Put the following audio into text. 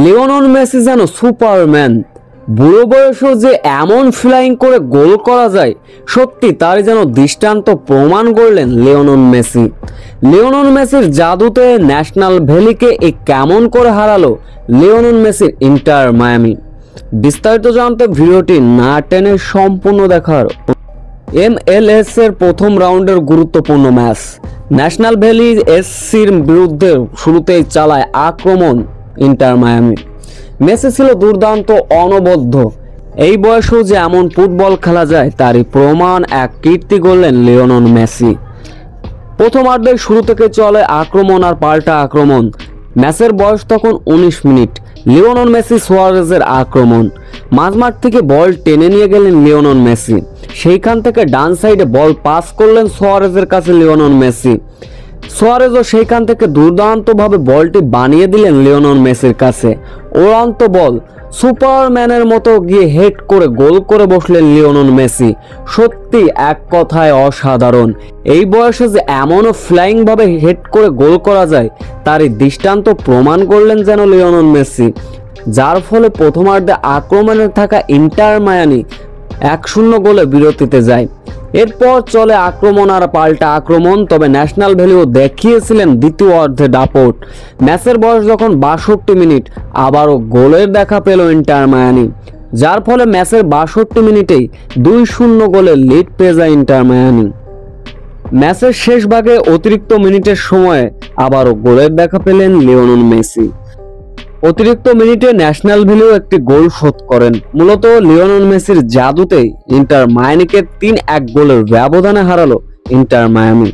Lionel Messi যেন Superman. বুড়ো বয়সেও যে এমন ফ্লাইং করে গোল করা যায়, সত্যি তার যেন দৃষ্টান্ত প্রমাণ করলেন লিওনেল মেসি। লিওনেল মেসির জাদুতে ন্যাশনাল ভ্যালিকে কেমন করে হারালো লিওনেল মেসির ইন্টার মায়ামি। বিস্তারিত জানতে ভিডিওটি না টেনে সম্পূর্ণ দেখার। MLS এর প্রথম রাউন্ডের গুরুত্বপূর্ণ ম্যাচ। ন্যাশনাল ভ্যালি SCর বিরুদ্ধে শুরুতেই চালায় আক্রমণ ইন্টার মায়ামি। মেসি ছিল দুর্দান্ত, অনবদ্য। এই বয়সেও যে এমন ফুটবল খেলা যায় তারই প্রমাণ এক কীর্তি গড়লেন লিওনেল মেসি। প্রথমার্ধের শুরু থেকে চলে আক্রমণ আর পাল্টা আক্রমণ। ম্যাচের বয়স তখন 19 মিনিট। লিওনেল মেসি সুয়ারেজের আক্রমণ। মাঝমাঠ থেকে বল টেনে নিয়ে গেলেন লিওনেল মেসি। সেইখান থেকে ডান সাইডে বল পাস করলেন সুয়ারেজের কাছে লিওনেল মেসি। সুয়ারেজও সেইখান থেকে দুর্দান্তভাবে বলটি বানিয়ে দিলেন লিওনেল মেসির কাছে। উড়ন্ত বল, সুপারম্যানের মতো গিয়ে হেড করে গোল করে বসলেন লিওনেল মেসি। সত্যি এক কথায় অসাধারণ। এই বয়সে যে এমনও ফ্লাইং ভাবে হেড করে গোল করা যায় তারই দৃষ্টান্ত প্রমাণ করলেন যেন লিওনেল মেসি, যার ফলে প্রথমার্ধে আক্রমণে থাকা ইন্টার মায়ামি 1-0 গোলে বিরতিতে যায়। এরপর চলে আক্রমণ আর পাল্টা আক্রমণ। তবে ন্যাশনাল ভ্যালিও দেখিয়েছিলেন দ্বিতীয় অর্ধে দাপট। ম্যাচের বয়স যখন 62 মিনিট, আবারও গোলের দেখা পেল ইন্টার মায়ামি, যার ফলে ম্যাচের 62 মিনিটেই 2-0 গোলের লিড পেয়ে যায় ইন্টার মায়ামি। ম্যাচের শেষ ভাগে অতিরিক্ত মিনিটের সময়ে আবারও গোলের দেখা পেলেন লিওনেল মেসি। অতিরিক্ত মিনিটে ন্যাশনাল ভ্যালিও একটি গোল শোধ করেন। মূলত লিওনেল মেসির জাদুতেই ইন্টার মায়ামিকে 3-1 গোলের ব্যবধানে হারালো ইন্টার মায়ামি।